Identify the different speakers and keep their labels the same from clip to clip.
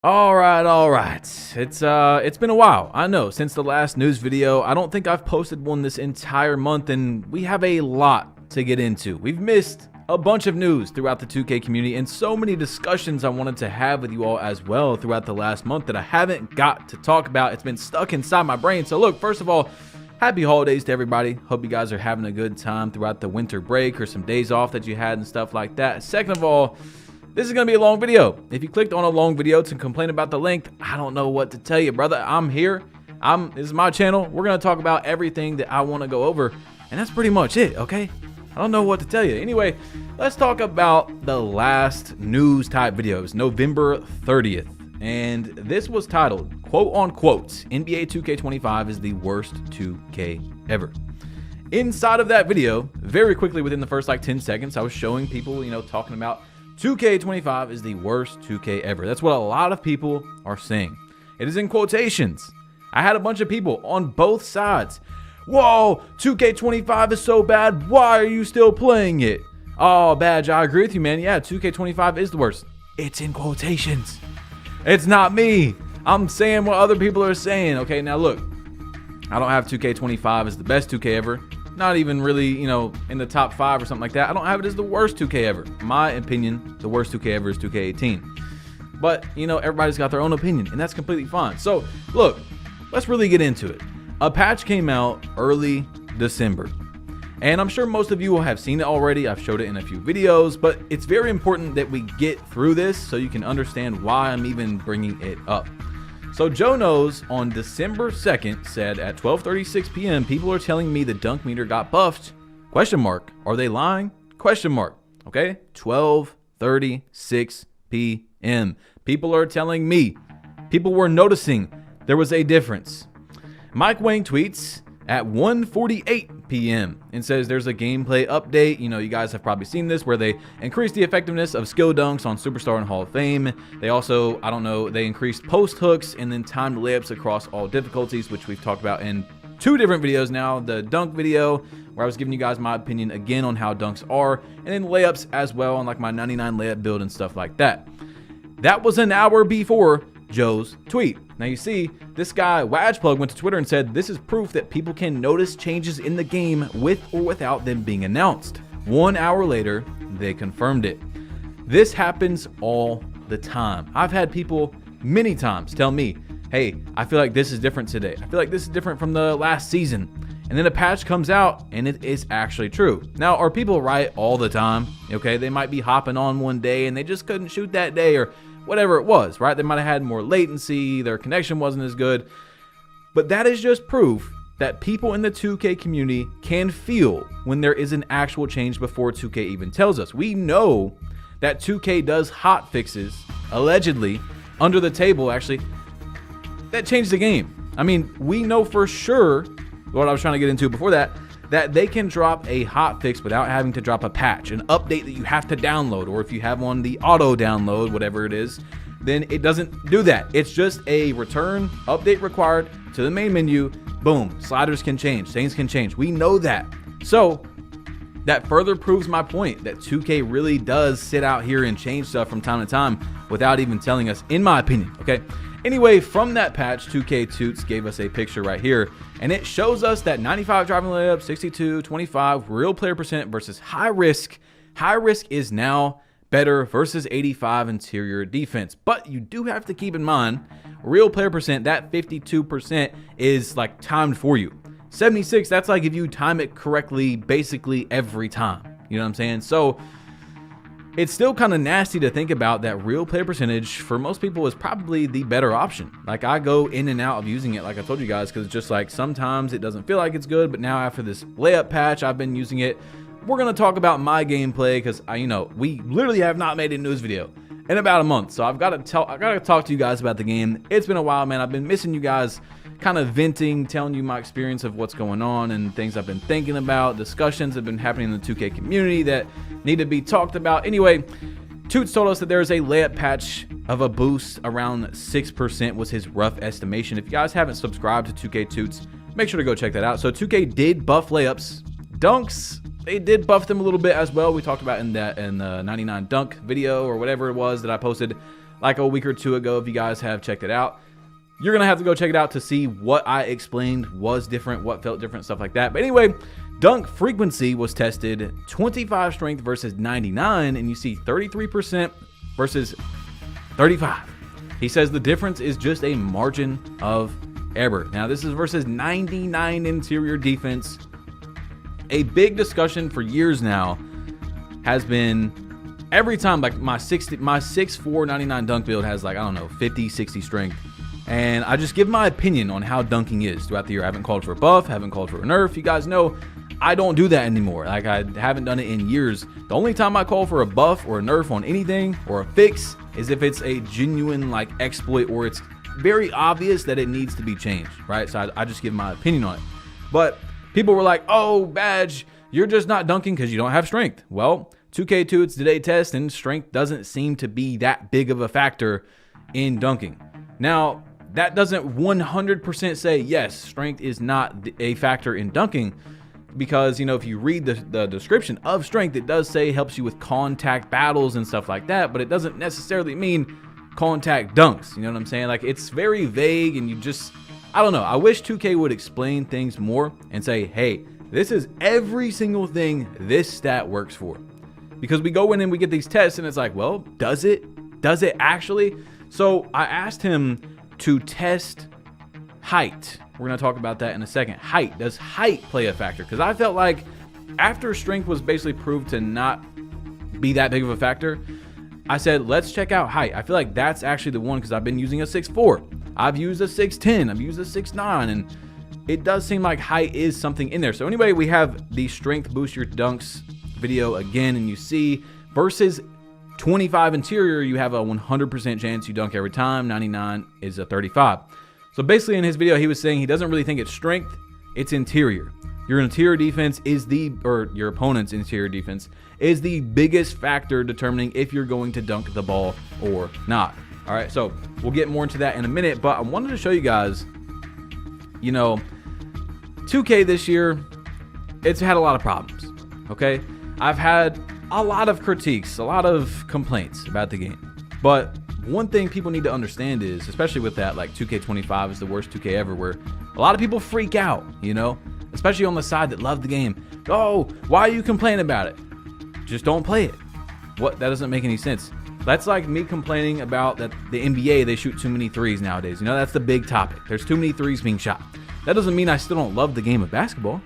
Speaker 1: All right. It's been a while. I know, since the last news video. I don't think I've posted one this entire month, and we have a lot to get into. We've missed a bunch of news throughout the 2K community and so many discussions I wanted to have with you all as well throughout the last month that I haven't got to talk about. It's been stuck inside my brain. So look, first of all, happy holidays to everybody. Hope you guys are having a good time throughout the winter break or some days off that you had and stuff like that. Second of all, this is going to be a long video. If you clicked on a long video to complain about the length, I don't know what to tell you, brother. I'm here. This is my channel. We're going to talk about everything that I want to go over, and that's pretty much it, okay? I don't know what to tell you. Anyway, let's talk about the last news type videos, November 30th. And this was titled, quote unquote, NBA 2K25 is the worst 2K ever. Inside of that video, very quickly within the first like 10 seconds, I was showing people, talking about 2K25 is the worst 2K ever. That's what a lot of people are saying. It is in quotations. I had a bunch of people on both sides. Whoa, 2K25 is so bad. Why are you still playing it? Oh, Badge, I agree with you, man. Yeah, 2K25 is the worst. It's in quotations. It's not me. I'm saying what other people are saying. Okay, now look, I don't have 2K25 as the best 2K ever. Not even really, in the top 5 or something like that. I don't have it as the worst 2K ever. In my opinion, the worst 2K ever is 2K18. But, everybody's got their own opinion, and that's completely fine. So, look, let's really get into it. A patch came out early December, and I'm sure most of you will have seen it already. I've showed it in a few videos, but it's very important that we get through this so you can understand why I'm even bringing it up. So Joe Knows on December 2nd said at 12:36 p.m. people are telling me the dunk meter got buffed. Question mark. Are they lying? Question mark. Okay. 12:36 p.m. People are telling me. People were noticing there was a difference. Mike Wang tweets at 1:48 p.m. and says there's a gameplay update. You guys have probably seen this where they increased the effectiveness of skill dunks on Superstar and Hall of Fame. They also, they increased post hooks and then timed layups across all difficulties, which we've talked about in 2 different videos now. The dunk video, where I was giving you guys my opinion again on how dunks are, and then layups as well on like my 99 layup build and stuff like that. That was an hour before Joe's tweet. Now you see, this guy, Wajplug, went to Twitter and said, this is proof that people can notice changes in the game with or without them being announced. 1 hour later, they confirmed it. This happens all the time. I've had people many times tell me, hey, I feel like this is different today. I feel like this is different from the last season. And then a patch comes out and it is actually true. Now, are people right all the time? Okay, they might be hopping on one day and they just couldn't shoot that day, or whatever it was, right? They might have had more latency, their connection wasn't as good. But that is just proof that people in the 2K community can feel when there is an actual change before 2K even tells us. We know that 2K does hot fixes, allegedly, under the table, actually, that change the game. I mean, we know for sure, what I was trying to get into before that they can drop a hot fix without having to drop a patch, an update that you have to download, or if you have one, the auto download, whatever it is, then it doesn't do that. It's just a return update required to the main menu. Boom, sliders can change, things can change. We know that. So that further proves my point that 2K really does sit out here and change stuff from time to time without even telling us, in my opinion, okay? Anyway, from that patch, 2K Toots gave us a picture right here, and it shows us that 95 driving layup, 62, 25, real player percent versus high risk. High risk is now better versus 85 interior defense. But you do have to keep in mind, real player percent, that 52% is like timed for you. 76, that's like if you time it correctly basically every time. You know what I'm saying? So it's still kind of nasty to think about that real player percentage for most people is probably the better option. Like, I go in and out of using it, like I told you guys, because it's just like sometimes it doesn't feel like it's good, but now after this layup patch, I've been using it. We're going to talk about my gameplay because we literally have not made a news video in about a month. So I got to talk to you guys about the game. It's been a while, man. I've been missing you guys, kind of venting, telling you my experience of what's going on and things I've been thinking about. Discussions have been happening in the 2K community that need to be talked about. Anyway, Toots told us that there's a layup patch of a boost around 6% was his rough estimation. If you guys haven't subscribed to 2K Toots, make sure to go check that out. So 2K did buff layups. Dunks, they did buff them a little bit as well. We talked about in the 99 dunk video or whatever it was that I posted like a week or two ago. If you guys have checked it out, you're going to have to go check it out to see what I explained was different, what felt different, stuff like that. But anyway, dunk frequency was tested, 25 strength versus 99, and you see 33% versus 35. He says the difference is just a margin of error. Now, this is versus 99 interior defense. A big discussion for years now has been every time, like my 6'4", 99 dunk build has like, I don't know, 50, 60 strength. And I just give my opinion on how dunking is throughout the year. I haven't called for a buff, haven't called for a nerf. You guys know I don't do that anymore. Like, I haven't done it in years. The only time I call for a buff or a nerf on anything or a fix is if it's a genuine like exploit or it's very obvious that it needs to be changed, right? So I just give my opinion on it. But people were like, oh, Badge, you're just not dunking because you don't have strength. Well, 2K2, it's today test, and strength doesn't seem to be that big of a factor in dunking. Now, that doesn't 100% say, yes, strength is not a factor in dunking, because, you know, if you read the description of strength, it does say helps you with contact battles and stuff like that, but it doesn't necessarily mean contact dunks. You know what I'm saying? Like, it's very vague, and you just, I don't know. I wish 2K would explain things more and say, hey, this is every single thing this stat works for. Because we go in and we get these tests, and it's like, well, does it? Does it actually? So I asked him to test height. We're going to talk about that in a second. Height. Does height play a factor? Because I felt like after strength was basically proved to not be that big of a factor, I said, let's check out height. I feel like that's actually the one, because I've been using a 6'4". I've used a 6'10". I've used a 6'9", and it does seem like height is something in there. So anyway, we have the strength boost your dunks video again, and you see versus 25 interior, you have a 100% chance you dunk every time. 99 is a 35. So basically in his video, he was saying he doesn't really think it's strength, it's interior. Your interior defense is or your opponent's interior defense is the biggest factor determining if you're going to dunk the ball or not. All right, so we'll get more into that in a minute, but I wanted to show you guys, you know, 2K this year, it's had a lot of problems, okay? I've had a lot of critiques, a lot of complaints about the game. But one thing people need to understand is, especially with that, like 2K25 is the worst 2K ever, where a lot of people freak out, you know, especially on the side that love the game. Oh, why are you complaining about it? Just don't play it. What? That doesn't make any sense. That's like me complaining about that the NBA, they shoot too many threes nowadays. You know, that's the big topic. There's too many threes being shot. That doesn't mean I still don't love the game of basketball.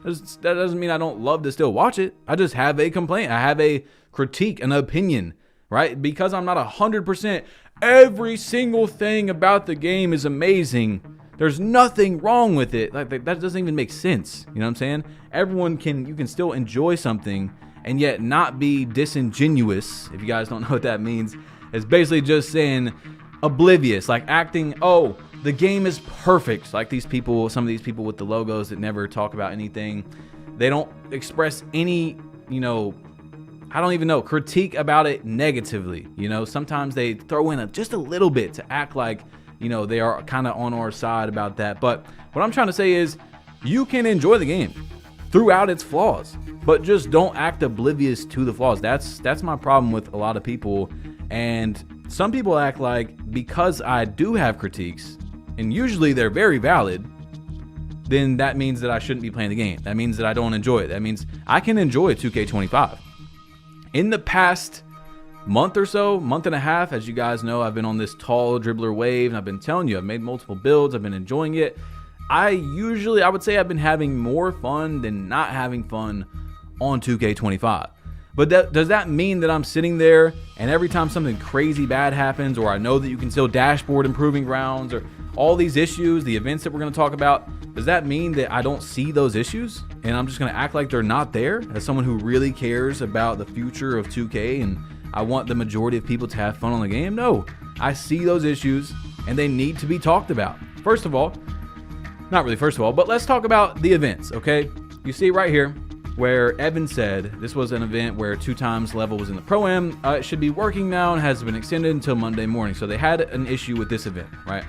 Speaker 1: That doesn't mean I don't love to still watch it. I just have a complaint. I have a critique, an opinion, right? Because I'm not 100%, every single thing about the game is amazing. There's nothing wrong with it. Like, that doesn't even make sense. You know what I'm saying? You can still enjoy something and yet not be disingenuous. If you guys don't know what that means, it's basically just saying oblivious, like acting, oh, the game is perfect. Like these people, some of these people with the logos that never talk about anything. They don't express any, you know, I don't even know, critique about it negatively. You know, sometimes they throw in just a little bit to act like, you know, they are kind of on our side about that. But what I'm trying to say is you can enjoy the game throughout its flaws, but just don't act oblivious to the flaws. That's my problem with a lot of people. And some people act like because I do have critiques, and usually they're very valid, then that means that I shouldn't be playing the game. That means that I don't enjoy it. That means I can enjoy 2K25. In the past month or so, month and a half, as you guys know, I've been on this tall dribbler wave, and I've been telling you, I've made multiple builds, I've been enjoying it. I would say I've been having more fun than not having fun on 2K25. But does that mean that I'm sitting there and every time something crazy bad happens, or I know that you can still dashboard improving grounds, or all these issues, the events that we're going to talk about, does that mean that I don't see those issues and I'm just going to act like they're not there as someone who really cares about the future of 2K and I want the majority of people to have fun on the game? No, I see those issues and they need to be talked about. First of all, not really first of all, but let's talk about the events, okay? You see right here where Evan said this was an event where 2 times level was in the Pro-Am. It should be working now and has been extended until Monday morning. So they had an issue with this event, right?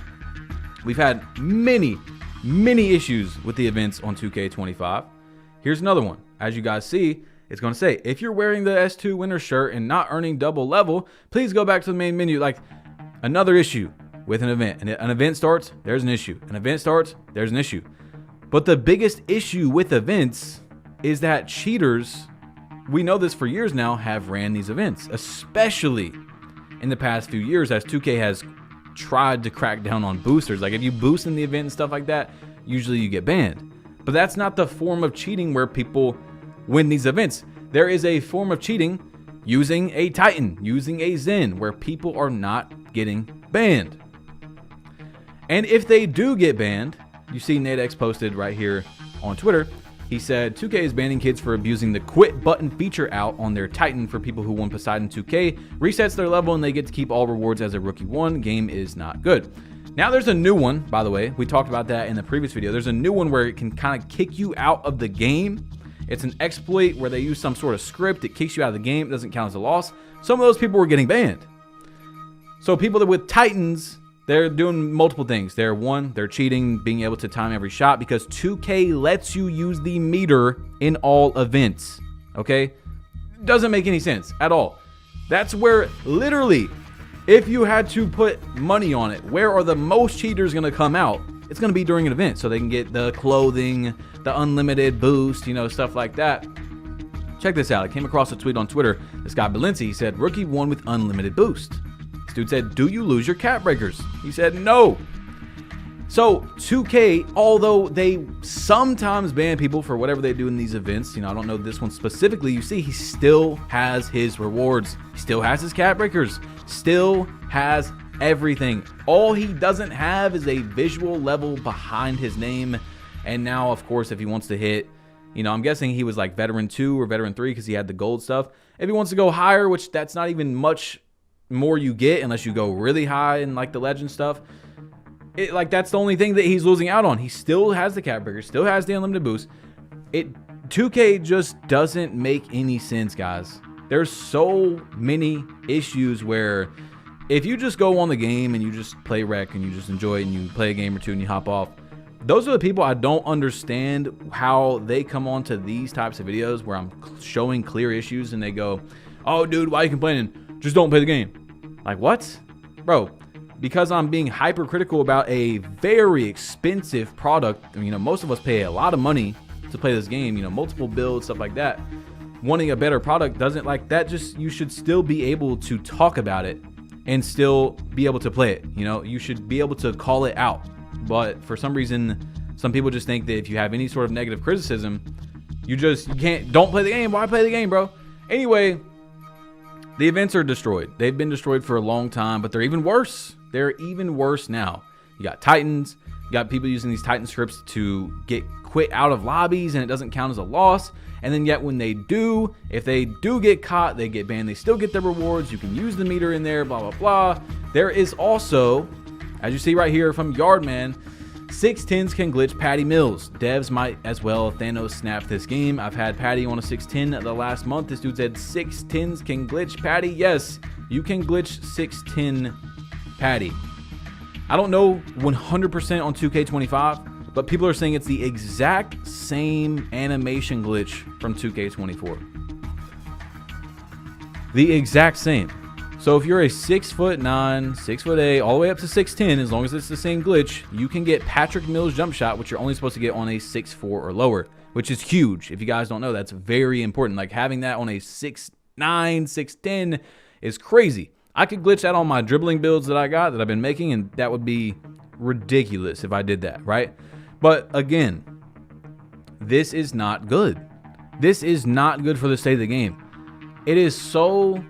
Speaker 1: We've had many issues with the events on 2K25. Here's another one. As you guys see, it's going to say, if you're wearing the S2 winter shirt and not earning double level, please go back to the main menu. Like, Another issue with an event. An event starts, there's an issue. An event starts, there's an issue. But the biggest issue with events is that cheaters, we know this for years now, have ran these events, especially in the past few years as 2K has tried to crack down on boosters. Like if you boost in the event and stuff like that, usually you get banned. But that's not the form of cheating where people win these events. There is a form of cheating using a Titan, using a Zen, where people are not getting banned. And if they do get banned, you see NateX posted right here on Twitter, he said 2K is banning kids for abusing the quit button feature out on their Titan for people who won Poseidon 2K, resets their level and they get to keep all rewards as a rookie 1. Game is not good. Now there's a new one, by the way. We talked about that in the previous video. There's a new one where it can kind of kick you out of the game. It's an exploit where they use some sort of script. It kicks you out of the game. It doesn't count as a loss. Some of those people were getting banned. So people that with Titans, they're doing multiple things. They're cheating, being able to time every shot because 2K lets you use the meter in all events. Okay? Doesn't make any sense at all. That's where literally, if you had to put money on it, where are the most cheaters going to come out? It's going to be during an event so they can get the clothing, the unlimited boost, you know, stuff like that. Check this out. I came across a tweet on Twitter. This guy, Balenci, he said, rookie 1 with unlimited boost. This dude said, do you lose your cat breakers? He said, no. So 2K, although they sometimes ban people for whatever they do in these events, you know, I don't know this one specifically, you see he still has his rewards. He still has his cat breakers. Still has everything. All he doesn't have is a visual level behind his name. And now, of course, if he wants to hit, you know, I'm guessing he was like veteran 2 or veteran 3 because he had the gold stuff. If he wants to go higher, which that's not even much more you get unless you go really high in like the legend stuff. Like that's the only thing that he's losing out on. He still has the cat breaker, still has the unlimited boost. 2K just doesn't make any sense, guys. There's so many issues where if you just go on the game and you just play rec and you just enjoy it and you play a game or two and you hop off, those are the people I don't understand how they come on to these types of videos where I'm showing clear issues and they go, oh dude, why are you complaining? Just don't play the game. Like what? Bro, because I'm being hypercritical about a very expensive product. I mean, you know, most of us pay a lot of money to play this game, you know, multiple builds, stuff like that. Wanting a better product doesn't like that. Just, you should still be able to talk about it and still be able to play it. You know, you should be able to call it out. But for some reason, some people just think that if you have any sort of negative criticism, you don't play the game. Why play the game, bro? Anyway, the events are destroyed. They've been destroyed for a long time, but they're even worse. They're even worse now. You got Titans. You got people using these Titan scripts to get quit out of lobbies, and it doesn't count as a loss. And then yet when they do, if they do get caught, they get banned. They still get their rewards. You can use the meter in there, blah, blah, blah. There is also, as you see right here from Yardman, 610s can glitch Patty Mills. Devs might as well Thanos snap this game. I've had Patty on a 610 the last month. This dude said 610s can glitch Patty. Yes, you can glitch 610 Patty. I don't know 100% on 2K25, but people are saying it's the exact same animation glitch from 2K24. The exact same. So if you're a 6'9", 6'8", all the way up to 6'10", as long as it's the same glitch, you can get Patrick Mills jump shot, which you're only supposed to get on a 6'4" or lower, which is huge. If you guys don't know, that's very important. Like having that on a 6'9", 6'10" is crazy. I could glitch that on my dribbling builds that I've been making, and that would be ridiculous if I did that, right? But again, this is not good. This is not good for the state of the game. It is so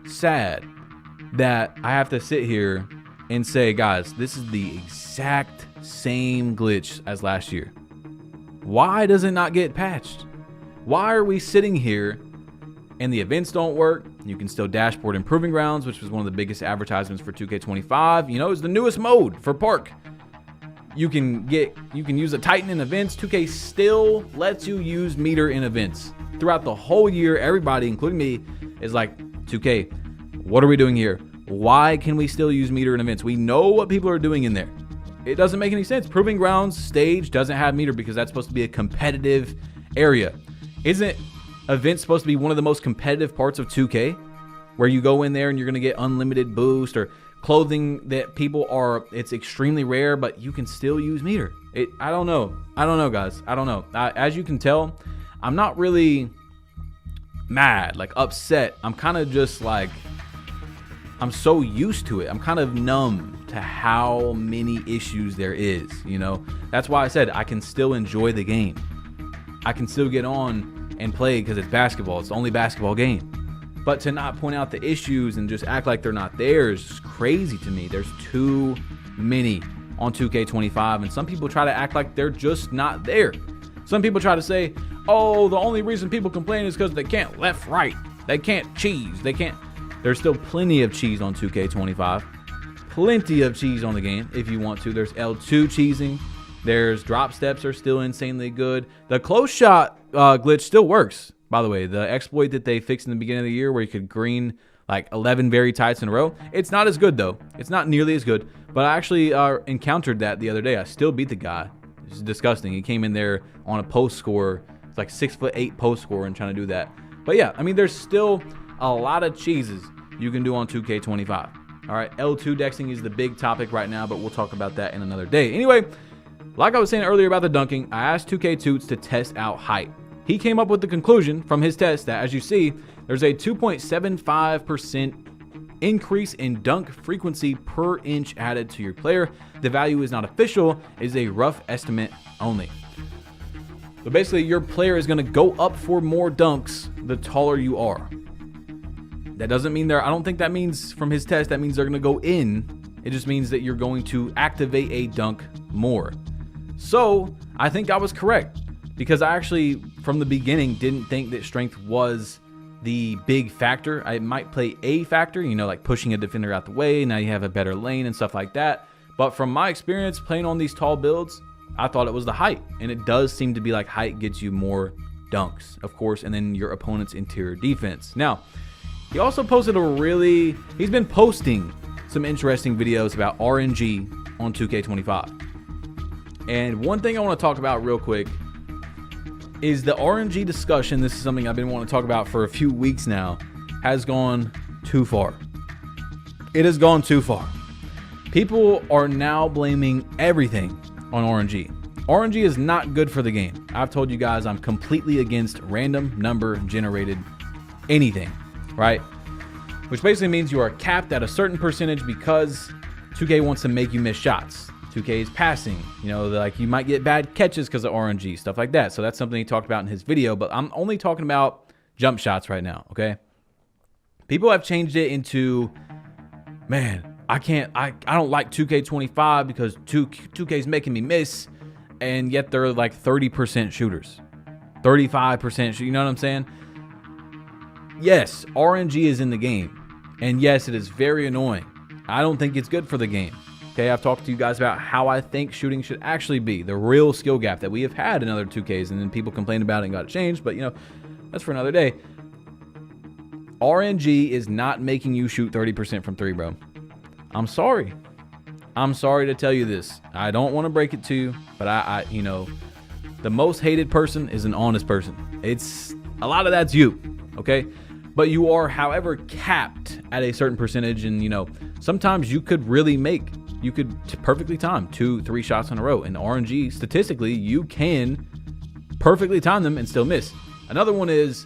Speaker 1: sad that I have to sit here and say, guys, this is the exact same glitch as last year. Why does it not get patched? Why are we sitting here and the events don't work? You can still dashboard Improving Grounds, which was one of the biggest advertisements for 2K25. You know, it's the newest mode for Park. You can use a Titan in events. 2K still lets you use meter in events. Throughout the whole year, everybody, including me, is like, 2K, what are we doing here? Why can we still use meter in events? We know what people are doing in there. It doesn't make any sense. Proving Grounds stage doesn't have meter because that's supposed to be a competitive area. Isn't events supposed to be one of the most competitive parts of 2K? Where you go in there and you're going to get unlimited boost or clothing that people are, it's extremely rare, but you can still use meter. I don't know, guys. I don't know. As you can tell, I'm not really mad, like upset. I'm kind of just like, I'm so used to it. I'm kind of numb to how many issues there is, you know? That's why I said I can still enjoy the game. I can still get on and play because it's basketball. It's the only basketball game. But to not point out the issues and just act like they're not there is crazy to me. There's too many on 2K25, and some people try to act like they're just not there. Some people try to say, oh, the only reason people complain is because they can't left, right. They can't cheese. They can't. There's still plenty of cheese on 2K25. Plenty of cheese on the game if you want to. There's L2 cheesing. There's drop steps are still insanely good. The close shot glitch still works, by the way. The exploit that they fixed in the beginning of the year where you could green like 11 very tights in a row. It's not as good, though. It's not nearly as good. But I actually encountered that the other day. I still beat the guy. It's disgusting. He came in there on a post score. It's like 6'8" post score and trying to do that. But yeah, I mean, there's still a lot of cheeses you can do on 2K25. All right, L2 dexing is the big topic right now, but we'll talk about that in another day. Anyway, like I was saying earlier about the dunking, I asked 2K Toots to test out height. He came up with the conclusion from his test that, as you see, there's a 2.75% increase in dunk frequency per inch added to your player. The value is not official, it is a rough estimate only. So basically, your player is going to go up for more dunks the taller you are. That doesn't mean I don't think that means from his test, that means they're going to go in. It just means that you're going to activate a dunk more. So I think I was correct because I actually, from the beginning, didn't think that strength was the big factor. It might play a factor, you know, like pushing a defender out the way. Now you have a better lane and stuff like that. But from my experience playing on these tall builds, I thought it was the height. And it does seem to be like height gets you more dunks, of course, and then your opponent's interior defense. Now, he also posted he's been posting some interesting videos about RNG on 2K25. And one thing I want to talk about real quick is the RNG discussion. This is something I've been wanting to talk about for a few weeks now, has gone too far. It has gone too far. People are now blaming everything on RNG. RNG is not good for the game. I've told you guys I'm completely against random number generated anything, right? Which basically means you are capped at a certain percentage because 2K wants to make you miss shots. 2K is passing, you know, like you might get bad catches because of RNG, stuff like that. So that's something he talked about in his video, but I'm only talking about jump shots right now, okay? People have changed it into, man, I don't like 2K25 because 2K is making me miss, and yet they're like 30% shooters, 35%, you know what I'm saying? Yes, RNG is in the game, and yes, it is very annoying. I don't think it's good for the game. Okay, I've talked to you guys about how I think shooting should actually be, the real skill gap that we have had in other 2Ks, and then people complained about it and got it changed, but you know, that's for another day. RNG is not making you shoot 30% from three, bro. I'm sorry. I'm sorry to tell you this. I don't want to break it to you, but you know, the most hated person is an honest person. A lot of that's you, okay? But you are, however, capped at a certain percentage, and you know, sometimes you could perfectly time 2-3 shots in a row. In RNG, statistically, you can perfectly time them and still miss. Another one is,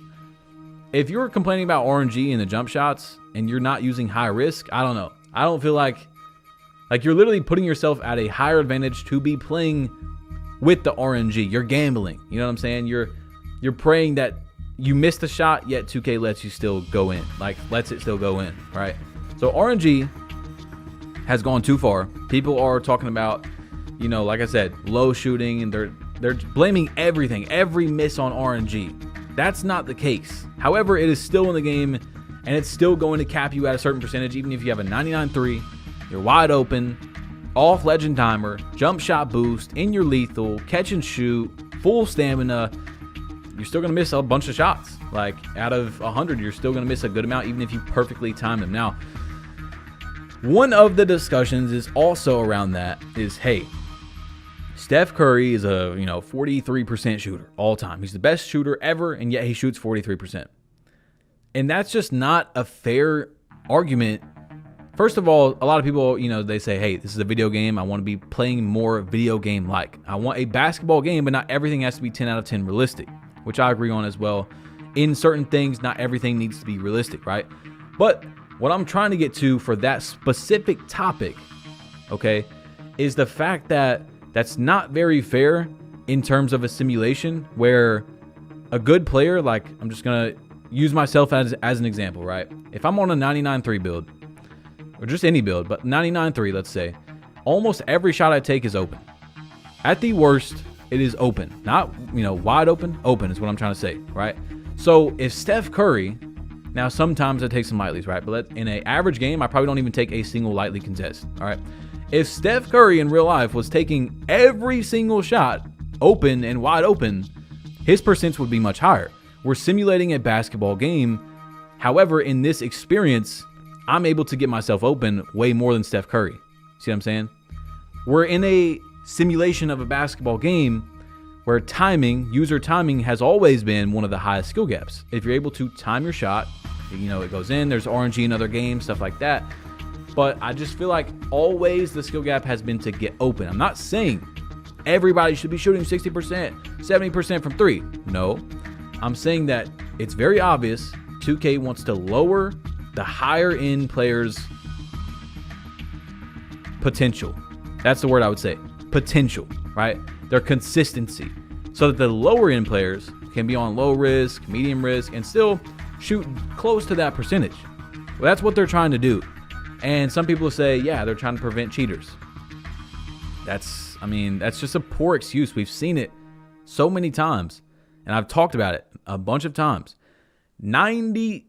Speaker 1: if you're complaining about RNG and the jump shots and you're not using high risk, I don't know. I don't feel like you're literally putting yourself at a higher advantage to be playing with the RNG. You're gambling. You know what I'm saying? You're praying that you missed the shot, yet 2K lets you still go in. Like, lets it still go in, right? So RNG has gone too far. People are talking about, you know, like I said, low shooting, and they're blaming everything, every miss on RNG. That's not the case. However, it is still in the game, and it's still going to cap you at a certain percentage, even if you have a 99.3, you're wide open, off legend timer, jump shot boost, in your lethal, catch and shoot, full stamina. You're still going to miss a bunch of shots. Like, out of 100, you're still going to miss a good amount, even if you perfectly time them. Now, one of the discussions is also around that is, hey, Steph Curry is a 43% shooter all time. He's the best shooter ever, and yet he shoots 43%. And that's just not a fair argument First of all, a lot of people, they say, hey, this is a video game. I want to be playing more video game-like. I want a basketball game, but not everything has to be 10 out of 10 realistic, which I agree on as well. In certain things, not everything needs to be realistic, right? But what I'm trying to get to for that specific topic, okay, is the fact that that's not very fair in terms of a simulation where a good player, like I'm just going to use myself as an example, right? If I'm on a 99.3 build, or just any build, but 99.3, let's say, almost every shot I take is open. At the worst, it is open. Not, wide open. Open is what I'm trying to say, right? So if Steph Curry, now sometimes I take some lightlies, right? But in an average game, I probably don't even take a single lightly contest, all right? If Steph Curry in real life was taking every single shot open and wide open, his percents would be much higher. We're simulating a basketball game. However, in this experience, I'm able to get myself open way more than Steph Curry. See what I'm saying? We're in a simulation of a basketball game where user timing has always been one of the highest skill gaps. If you're able to time your shot, it goes in, there's RNG in other games, stuff like that. But I just feel like always the skill gap has been to get open. I'm not saying everybody should be shooting 60%, 70% from three. No, I'm saying that it's very obvious 2K wants to lower the higher end players' potential. That's the word I would say. Potential, right? Their consistency. So that the lower end players can be on low risk, medium risk, and still shoot close to that percentage. Well, that's what they're trying to do. And some people say, yeah, they're trying to prevent cheaters. That's just a poor excuse. We've seen it so many times. And I've talked about it a bunch of times. 95%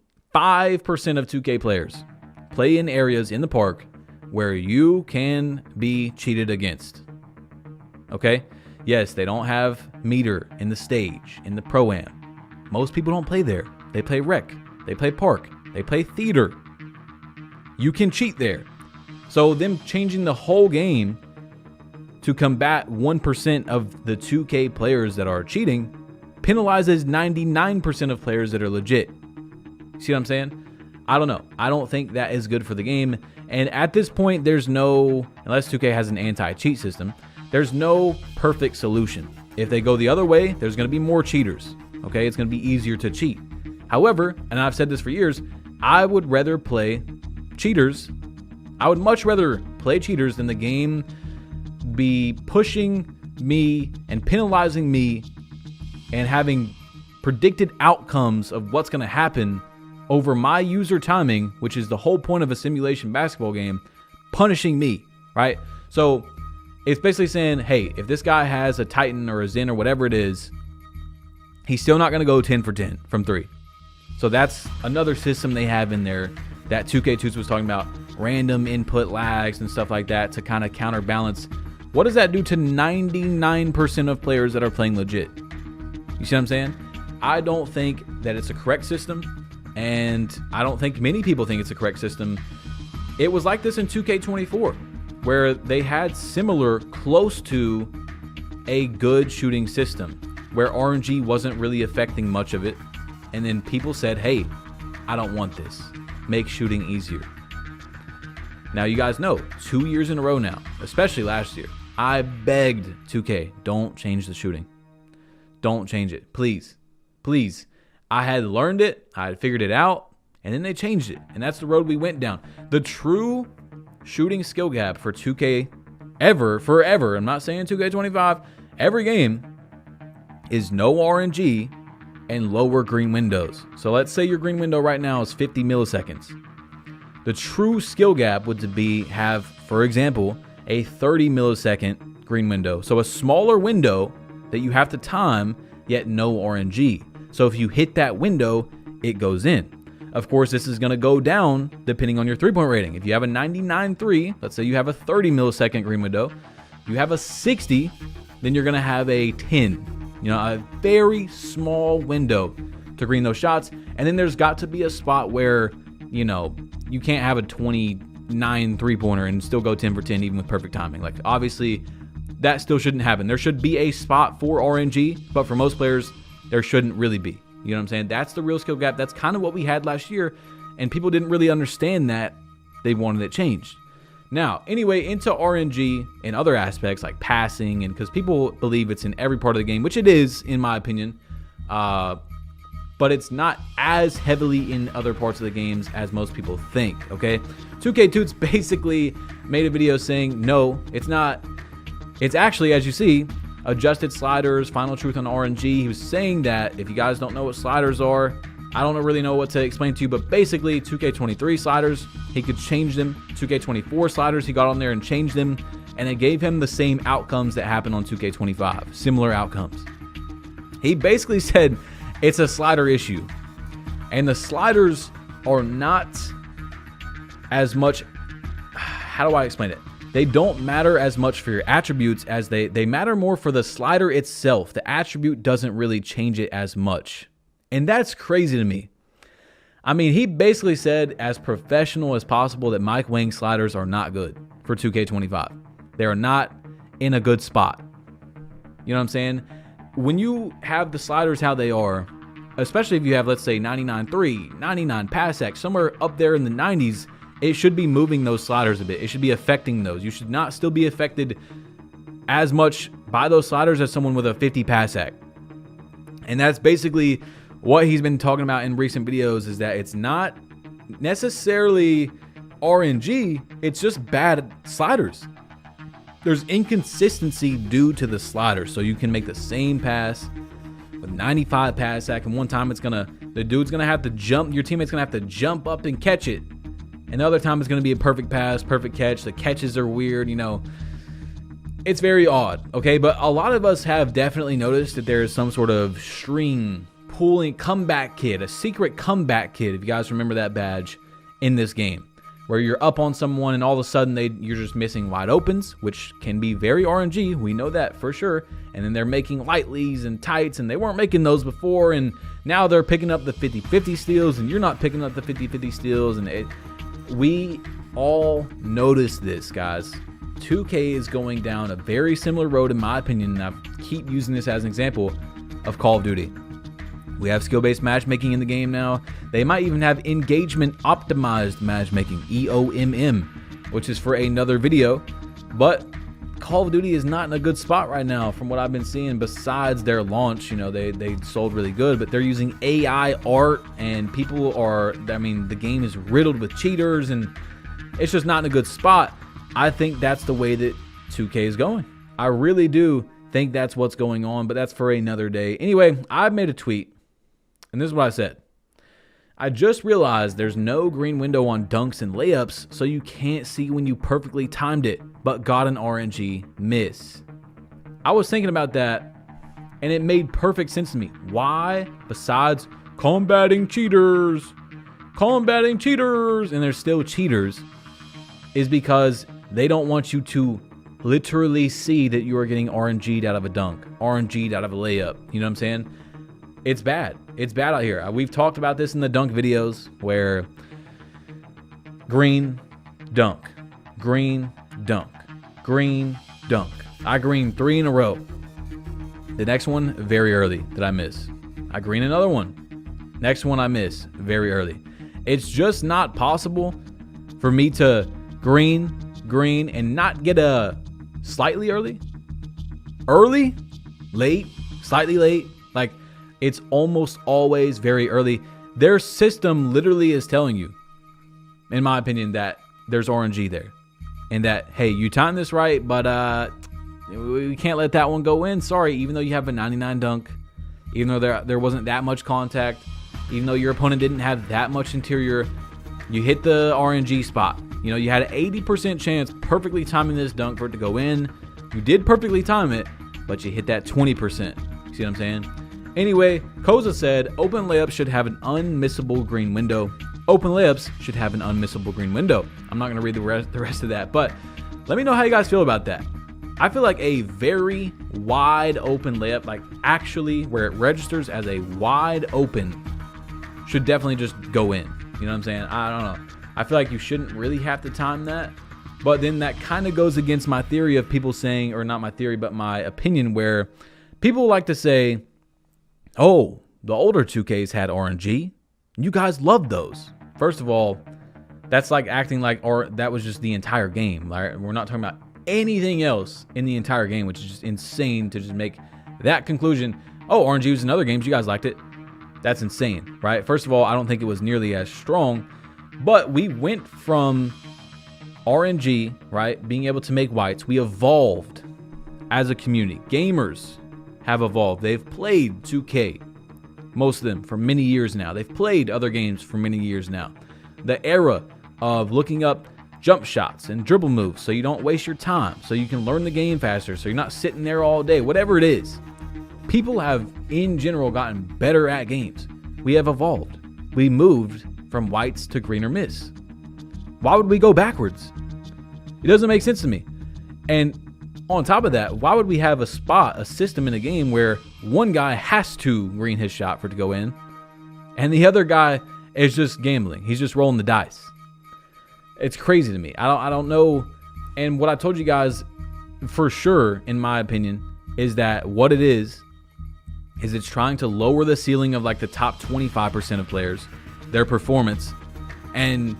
Speaker 1: of 2K players play in areas in the park where you can be cheated against. Okay? Yes, they don't have meter in the stage, in the pro-am. Most people don't play there. They play rec. They play park. They play theater. You can cheat there. So them changing the whole game to combat 1% of the 2K players that are cheating penalizes 99% of players that are legit. See what I'm saying? I don't know. I don't think that is good for the game. And at this point, unless 2K has an anti-cheat system, there's no perfect solution. If they go the other way, there's going to be more cheaters. Okay? It's going to be easier to cheat. However, and I've said this for years, I would rather play cheaters. I would much rather play cheaters than the game be pushing me and penalizing me and having predicted outcomes of what's going to happen over my user timing, which is the whole point of a simulation basketball game, punishing me, right? So it's basically saying, hey, if this guy has a Titan or a Zen or whatever it is, he's still not going to go 10 for 10 from three. So that's another system they have in there that 2K2 was talking about, random input lags and stuff like that to kind of counterbalance. What does that do to 99% of players that are playing legit? You see what I'm saying? I don't think that it's a correct system. And I don't think many people think it's a correct system. It was like this in 2K24, where they had similar, close to a good shooting system, where RNG wasn't really affecting much of it. And then people said, hey, I don't want this. Make shooting easier. Now, you guys know, 2 years in a row now, especially last year, I begged 2K, don't change the shooting. Don't change it. Please. Please. I had learned it, I had figured it out, and then they changed it. And that's the road we went down. The true shooting skill gap for 2K forever, I'm not saying 2K25, every game is no RNG and lower green windows. So let's say your green window right now is 50 milliseconds. The true skill gap would have, for example, a 30 millisecond green window. So a smaller window that you have to time, yet no RNG. So if you hit that window, it goes in. Of course, this is going to go down depending on your three-point rating. If you have a 99.3, let's say you have a 30 millisecond green window, you have a 60, then you're going to have a 10. A very small window to green those shots. And then there's got to be a spot where, you can't have a 29 three-pointer and still go 10 for 10 even with perfect timing. Like, obviously, that still shouldn't happen. There should be a spot for RNG, but for most players, there shouldn't really be. You know what I'm saying? That's the real skill gap. That's kind of what we had last year, and people didn't really understand that they wanted it changed. Now, anyway, into RNG and other aspects like passing, and because people believe it's in every part of the game, which it is, in my opinion, but it's not as heavily in other parts of the games as most people think, okay? 2K Toots basically made a video saying, no, it's not. It's actually, as you see, adjusted sliders, final truth on RNG. He was saying that if you guys don't know what sliders are, I don't really know what to explain to you, but basically 2K23 sliders, he could change them. 2K24 sliders, he got on there and changed them, and it gave him the same outcomes that happened on 2K25, similar outcomes. He basically said it's a slider issue, and the sliders are not as much, how do I explain it? They don't matter as much for your attributes as they matter more for the slider itself. The attribute doesn't really change it as much. And that's crazy to me. I mean, he basically said as professional as possible that Mike Wang sliders are not good for 2K25. They are not in a good spot. You know what I'm saying? When you have the sliders how they are, especially if you have, let's say, 99.3, 99 pass X, somewhere up there in the 90s, it should be moving those sliders a bit. It should be affecting those. You should not still be affected as much by those sliders as someone with a 50 pass X. And that's basically what he's been talking about in recent videos, is that it's not necessarily RNG, it's just bad sliders. There's inconsistency due to the sliders. So you can make the same pass with 95 pass X, and one time the dude's gonna have to jump, your teammate's gonna have to jump up and catch it. And the other time it's gonna be a perfect pass, perfect catch. The catches are weird, you know. It's very odd, okay? But a lot of us have definitely noticed that there's some sort of string pulling comeback kid, a secret comeback kid, if you guys remember that badge in this game, where you're up on someone and all of a sudden you're just missing wide opens, which can be very RNG. We know that for sure. And then they're making lightlies and tights, and they weren't making those before, and now they're picking up the 50-50 steals, and you're not picking up the 50-50 steals, and we all notice this, guys. 2K is going down a very similar road, in my opinion, and I keep using this as an example of Call of Duty. We have skill-based matchmaking in the game now. They might even have engagement-optimized matchmaking, EOMM, which is for another video. But Call of Duty is not in a good spot right now from what I've been seeing. Besides their launch, you know, they sold really good, but they're using AI art, and people are, I mean, the game is riddled with cheaters, and it's just not in a good spot. I think that's the way that 2K is going. I really do think that's what's going on, but that's for another day. Anyway, I made a tweet, and this is what I said. I just realized there's no green window on dunks and layups, so you can't see when you perfectly timed it, but got an RNG miss. I was thinking about that, and it made perfect sense to me. Why, besides combating cheaters, and there's still cheaters, is because they don't want you to literally see that you are getting RNG'd out of a dunk, RNG'd out of a layup. You know what I'm saying? It's bad. It's bad out here. We've talked about this in the dunk videos, where green, dunk, green, dunk, green, dunk. I green 3 in a row. The next one, very early, that I miss. I green another one. Next one I miss, very early. It's just not possible for me to green, and not get a slightly early, late, slightly late. Like, it's almost always very early. Their system literally is telling you, in my opinion, that there's RNG there. And that, hey, you timed this right, but we can't let that one go in. Sorry, even though you have a 99 dunk, even though there wasn't that much contact, even though your opponent didn't have that much interior, you hit the RNG spot. You know, you had an 80% chance perfectly timing this dunk for it to go in. You did perfectly time it, but you hit that 20%. You see what I'm saying? Anyway, Koza said, open layups should have an unmissable green window. Open layups should have an unmissable green window. I'm not going to read the rest of that, but let me know how you guys feel about that. I feel like a very wide open layup, like actually where it registers as a wide open, should definitely just go in. You know what I'm saying? I don't know. I feel like you shouldn't really have to time that. But then that kind of goes against my theory of people saying, or not my theory, but my opinion, where people like to say, oh, the older 2Ks had RNG. You guys loved those. First of all, That's like acting like, or that was just the entire game. Right? We're not talking about anything else in the entire game, which is just insane to just make that conclusion. Oh, RNG was in other games. You guys liked it. That's insane, right? First of all, I don't think it was nearly as strong, but we went from RNG, right, being able to make whites. We evolved as a community. Gamers have evolved. They've played 2K, most of them, for many years now. They've played other games for many years now. The era of looking up jump shots and dribble moves so you don't waste your time, so you can learn the game faster, so you're not sitting there all day, whatever it is. People have, in general, gotten better at games. We have evolved. We moved from whites to green or miss. Why would we go backwards? It doesn't make sense to me. And on top of that, why would we have a system in a game where one guy has to green his shot for it to go in, and the other guy is just gambling? He's just rolling the dice. It's crazy to me. I don't know. And what I told you guys for sure, in my opinion, is that what it is it's trying to lower the ceiling of like the top 25% of players, their performance, and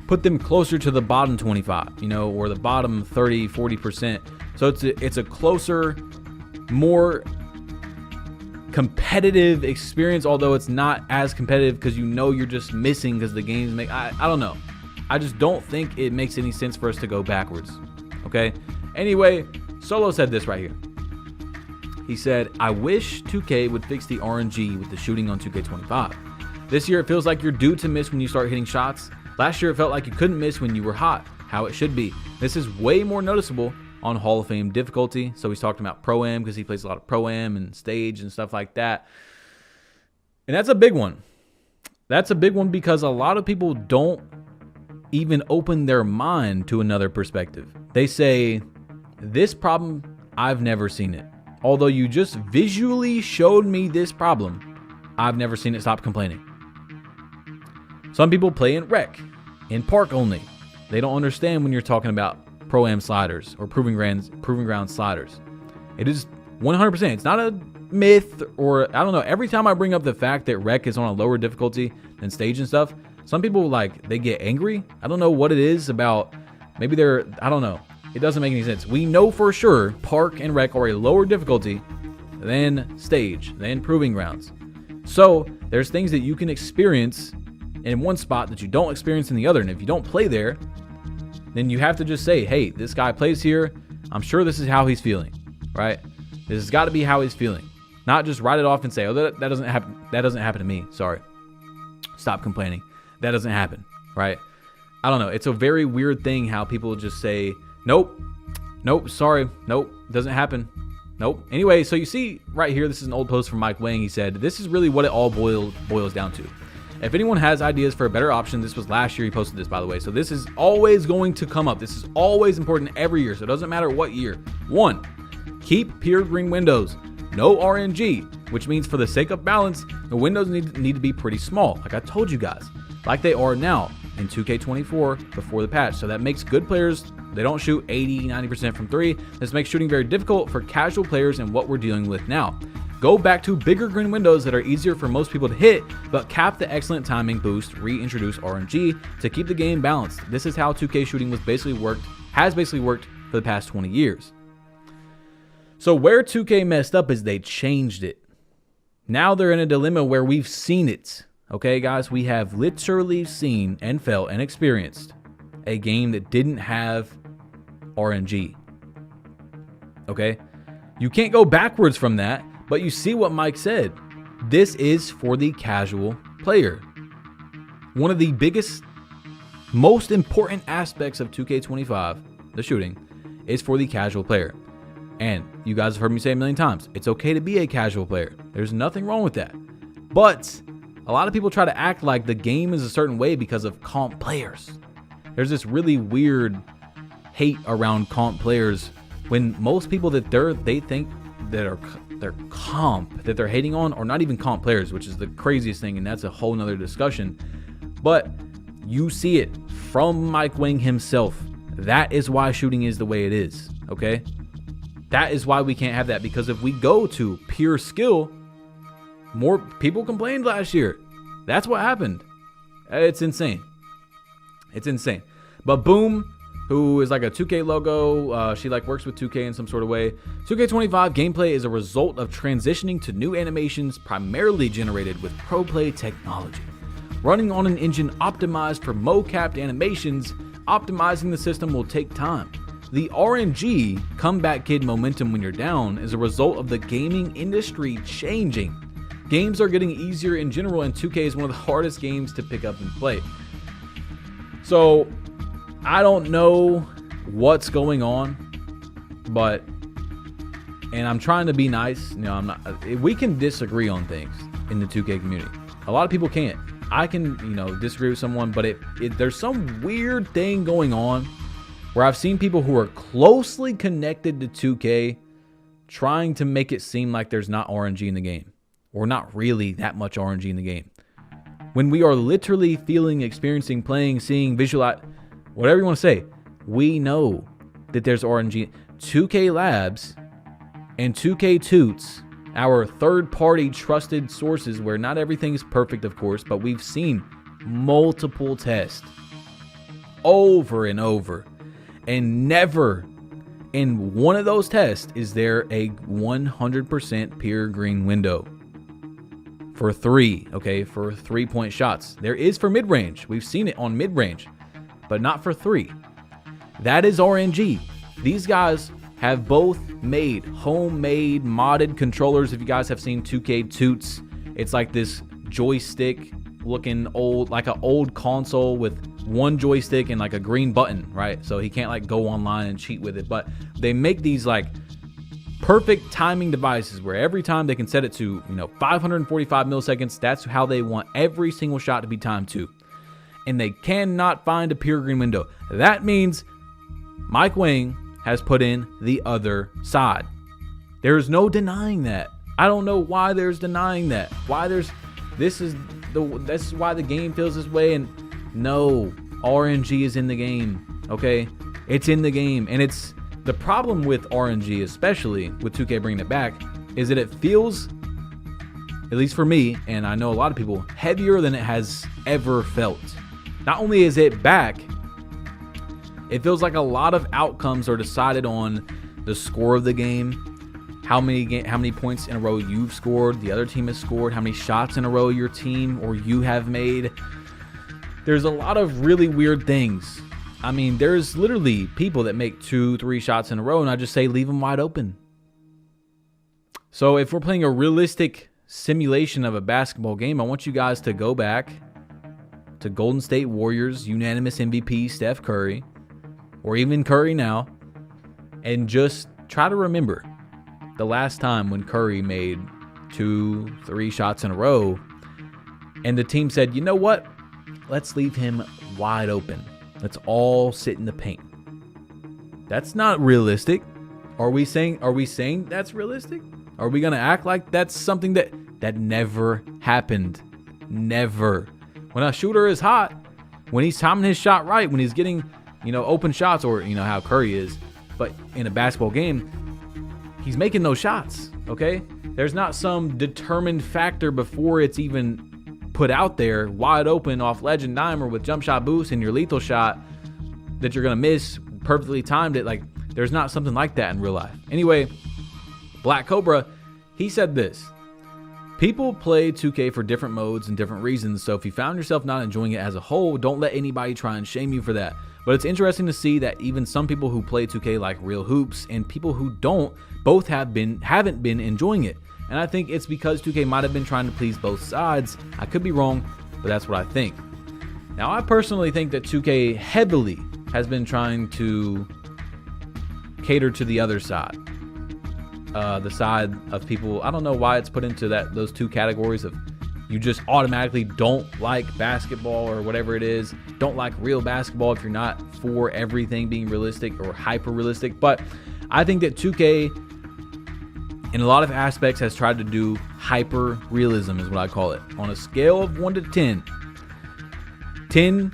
Speaker 1: put them closer to the bottom 25, or the bottom 30, 40%. So it's a closer, more competitive experience, although it's not as competitive because you're just missing because the games make, I don't know. I just don't think it makes any sense for us to go backwards. Okay? Anyway, Solo said this right here. He said, I wish 2K would fix the RNG with the shooting on 2K25. This year, it feels like you're due to miss when you start hitting shots. Last year, it felt like you couldn't miss when you were hot, how it should be. This is way more noticeable on Hall of Fame difficulty. So he's talking about Pro-Am because he plays a lot of Pro-Am and stage and stuff like that. And that's a big one. That's a big one because a lot of people don't even open their mind to another perspective. They say, this problem, I've never seen it. Although you just visually showed me this problem, I've never seen it. Stop complaining. Some people play in rec, in park only. They don't understand when you're talking about Pro-Am sliders or proving ground sliders. It is 100%. It's not a myth, or I don't know. Every time I bring up the fact that rec is on a lower difficulty than stage and stuff, some people they get angry. I don't know what it is about. Maybe I don't know. It doesn't make any sense. We know for sure park and rec are a lower difficulty than stage, than proving grounds. So there's things that you can experience in one spot that you don't experience in the other. And if you don't play there, then you have to just say, hey, this guy plays here. I'm sure this is how he's feeling, right? This has got to be how he's feeling. Not just write it off and say, oh, that doesn't happen. That doesn't happen to me. Sorry. Stop complaining. That doesn't happen, right? I don't know. It's a very weird thing how people just say, nope, sorry, nope, doesn't happen, nope. Anyway, so you see right here, this is an old post from Mike Wang. He said, this is really what it all boils down to. If anyone has ideas for a better option, this was last year he posted this, by the way. So this is always going to come up. This is always important every year. So it doesn't matter what year. 1, keep pure green windows. No RNG, which means for the sake of balance, the windows need to be pretty small. Like I told you guys, like they are now in 2K24 before the patch. So that makes good players, they don't shoot 80, 90% from 3. This makes shooting very difficult for casual players and what we're dealing with now. Go back to bigger green windows that are easier for most people to hit, but cap the excellent timing boost, reintroduce RNG to keep the game balanced. This is how 2K shooting has basically worked for the past 20 years. So where 2K messed up is they changed it. Now they're in a dilemma where we've seen it. Okay, guys, we have literally seen and felt and experienced a game that didn't have RNG. Okay? You can't go backwards from that, but you see what Mike said. This is for the casual player. One of the biggest, most important aspects of 2K25, the shooting, is for the casual player. And you guys have heard me say a million times, it's okay to be a casual player. There's nothing wrong with that. But a lot of people try to act like the game is a certain way because of comp players. There's this really weird hate around comp players when most people that they think that they're comp that they're hating on are not even comp players, which is the craziest thing, and that's a whole nother discussion. But you see it from Mike Wang himself. That is why shooting is the way it is, okay? That is why we can't have that, because if we go to pure skill, more people complained last year. That's what happened. It's insane. It's insane. But Boom, who is like a 2K logo, she like works with 2K in some sort of way. 2K25 gameplay is a result of transitioning to new animations primarily generated with ProPlay technology. Running on an engine optimized for mo-capped animations, optimizing the system will take time. The RNG, comeback kid momentum when you're down, is a result of the gaming industry changing. Games are getting easier in general, and 2K is one of the hardest games to pick up and play. So, I don't know what's going on, but, and I'm trying to be nice, I'm not, we can disagree on things in the 2K community. A lot of people can't. I can, disagree with someone, but there's some weird thing going on where I've seen people who are closely connected to 2K trying to make it seem like there's not RNG in the game, or not really that much RNG in the game, when we are literally feeling, experiencing, playing, seeing, visualize, whatever you want to say. We know that there's RNG. 2K Labs and 2K Toots, our third-party trusted sources, where not everything is perfect, of course, but we've seen multiple tests over and over, and never in one of those tests is there a 100% pure green window for 3-point shots. There is for mid-range. We've seen it on mid-range, but not for 3. That is RNG. These guys have both made homemade modded controllers. If you guys have seen 2K Toots, it's like this joystick looking old, like an old console with one joystick and like a green button, right? So he can't like go online and cheat with it, but they make these like perfect timing devices where every time they can set it to 545 milliseconds. That's how they want every single shot to be timed to, and they cannot find a pure green window. That means Mike Wang has put in the other side. There's no denying that. I don't know why there's denying that. This is why the game feels this way. And no, RNG is in the game. Okay, it's in the game, and it's the problem with RNG, especially with 2K bringing it back, is that it feels, at least for me, and I know a lot of people, heavier than it has ever felt. Not only is it back, it feels like a lot of outcomes are decided on the score of the game, how many points in a row you've scored, the other team has scored, how many shots in a row your team or you have made. There's a lot of really weird things. I mean, there's literally people that make 2-3 shots in a row, and I just say leave them wide open. So if we're playing a realistic simulation of a basketball game, I want you guys to go back to Golden State Warriors unanimous MVP Steph Curry, or even Curry now, and just try to remember the last time when Curry made 2-3 shots in a row and the team said, you know what, let's leave him wide open, let's all sit in the paint. That's not realistic. Are we saying that's realistic? Are we gonna act like that's something that never happened? Never. When a shooter is hot, when he's timing his shot right, when he's getting open shots, or how Curry is, but in a basketball game, he's making those shots, okay? There's not some determined factor before it's even put out there, wide open off legend dimer with jump shot boost and your lethal shot that you're gonna miss, perfectly timed it. Like, there's not something like that in real life. Anyway, Black Cobra, he said this: people play 2K for different modes and different reasons, so if you found yourself not enjoying it as a whole, don't let anybody try and shame you for that. But it's interesting to see that even some people who play 2K like Real Hoops and people who don't both haven't been enjoying it. And I think it's because 2K might have been trying to please both sides. I could be wrong, but that's what I think. Now, I personally think that 2K heavily has been trying to cater to the other side. The side of people, I don't know why it's put into those two categories of you just automatically don't like basketball or whatever it is, don't like real basketball if you're not for everything being realistic or hyper realistic. But I think that 2K in a lot of aspects has tried to do hyper realism, is what I call it. On a scale of 1 to 10, 10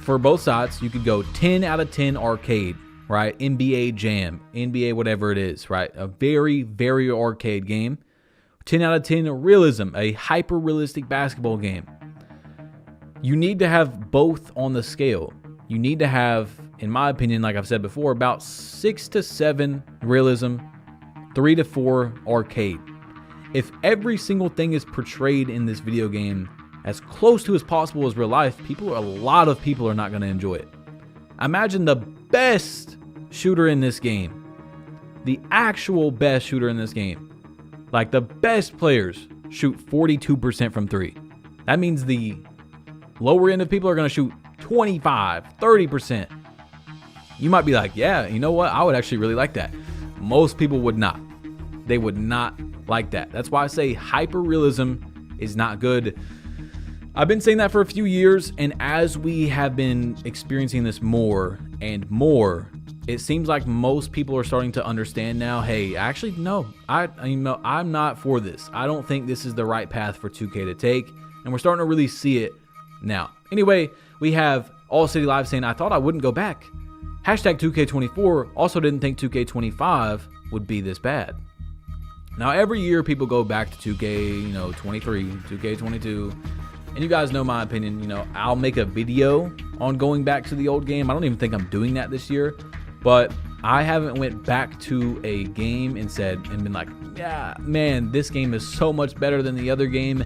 Speaker 1: for both sides, you could go 10 out of 10 arcade, right? NBA Jam, NBA whatever it is, right? A very, very arcade game. 10 out of 10 realism, a hyper realistic basketball game. You need to have both on the scale. you need to have, in my opinion, like I've said before, about 6 to 7 realism, 3 to 4 arcade. If every single thing is portrayed in this video game as close to as possible as real life, a lot of people are not going to enjoy it. Imagine the best shooter in this game, the actual best shooter in this game. Like the best players shoot 42% from 3. That means the lower end of people are going to shoot 25, 30%. You might be like, yeah, you know what? I would actually really like that. Most people would not. They would not like that. That's why I say hyper-realism is not good. I've been saying that for a few years, and as we have been experiencing this more and more, it seems like most people are starting to understand now, hey, actually, no, I'm not for this. I don't think this is the right path for 2K to take, and we're starting to really see it now. Anyway, we have All City Live saying, I thought I wouldn't go back. Hashtag 2K24 also didn't think 2K25 would be this bad. Now, every year people go back to 2K, 23, 2K22, and you guys know my opinion. I'll make a video on going back to the old game. I don't even think I'm doing that this year, but I haven't went back to a game and been like, yeah, man, this game is so much better than the other game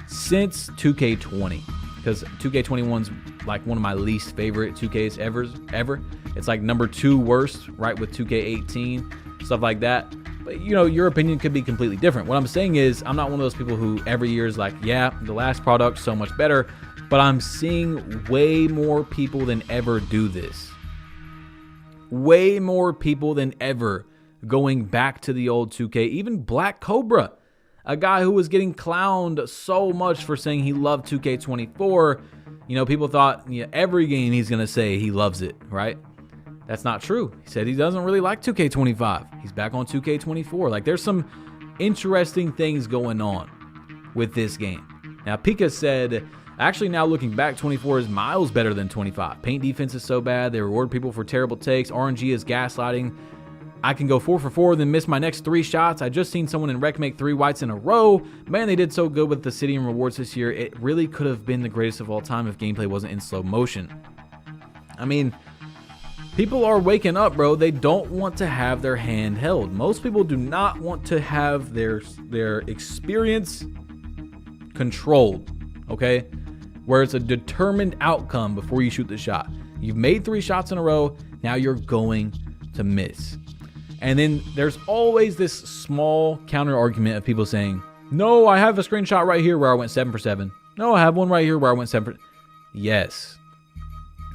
Speaker 1: since 2K20, because 2K21's like one of my least favorite 2Ks ever. It's like number 2 worst, right, with 2K18, stuff like that. But, your opinion could be completely different. What I'm saying is, I'm not one of those people who every year is like, yeah, the last product so much better, but I'm seeing way more people than ever do this. Way more people than ever going back to the old 2K. Even Black Cobra, a guy who was getting clowned so much for saying he loved 2K24. People thought every game he's going to say he loves it, right? That's not true. He said he doesn't really like 2K25. He's back on 2K24. Like, there's some interesting things going on with this game. Now, Pika said, actually, now looking back, 24 is miles better than 25. Paint defense is so bad. They reward people for terrible takes. RNG is gaslighting. I can go 4 for 4, then miss my next 3 shots. I just seen someone in Rec make 3 whites in a row. Man, they did so good with the city and rewards this year. It really could have been the greatest of all time if gameplay wasn't in slow motion. I mean, people are waking up, bro. They don't want to have their hand held. Most people do not want to have their experience controlled, okay? Where it's a determined outcome before you shoot the shot. You've made 3 shots in a row. Now you're going to miss. And then there's always this small counter argument of people saying, no, I have a screenshot right here where I went 7 for 7. No, I have one right here where I went 7 for... Yes.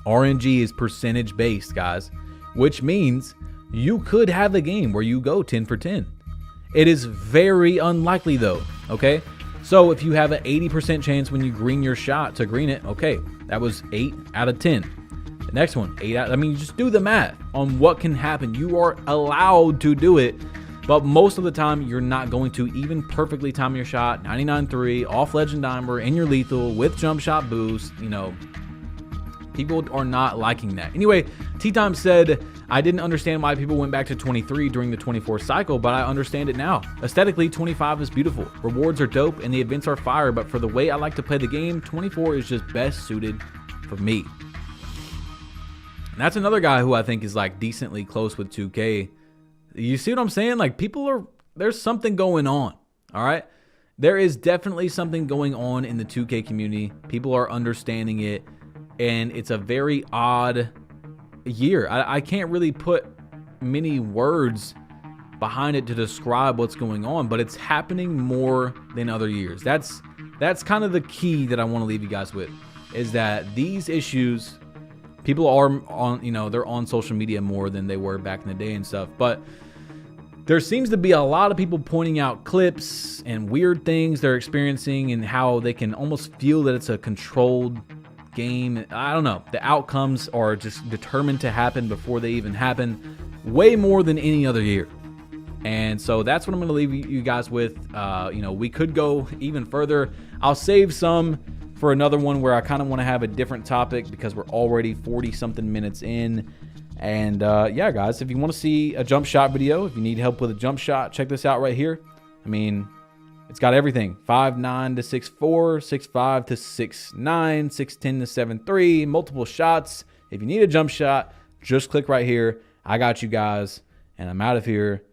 Speaker 1: RNG is percentage based, guys, which means you could have a game where you go 10 for 10. It is very unlikely though, okay? So if you have an 80% chance when you green your shot to green it, okay, that was 8 out of 10. The next one, 8 out, you just do the math on what can happen. You are allowed to do it, but most of the time you're not going to even perfectly time your shot, 99.3, off Legend Dimer, in your lethal, with jump shot boost, People are not liking that. Anyway, T-Time said, I didn't understand why people went back to 23 during the 24 cycle, but I understand it now. Aesthetically, 25 is beautiful. Rewards are dope and the events are fire, but for the way I like to play the game, 24 is just best suited for me. And that's another guy who I think is like decently close with 2K. You see what I'm saying? Like, there's something going on, all right? There is definitely something going on in the 2K community. People are understanding it. And it's a very odd year. I can't really put many words behind it to describe what's going on, but it's happening more than other years. That's kind of the key that I want to leave you guys with, is that these issues, people are on, they're on social media more than they were back in the day and stuff, but there seems to be a lot of people pointing out clips and weird things they're experiencing and how they can almost feel that it's a controlled game. I don't know. The outcomes are just determined to happen before they even happen, way more than any other year. And so that's what I'm going to leave you guys with. We could go even further. I'll save some for another one where I kind of want to have a different topic because we're already 40 something minutes in. And yeah, guys, if you want to see a jump shot video, if you need help with a jump shot, check this out right here. I mean, it's got everything: 5'9" to 6'4", 6'5" to 6'9", 6'10" to 7'3", multiple shots. If you need a jump shot, just click right here. I got you guys, and I'm out of here.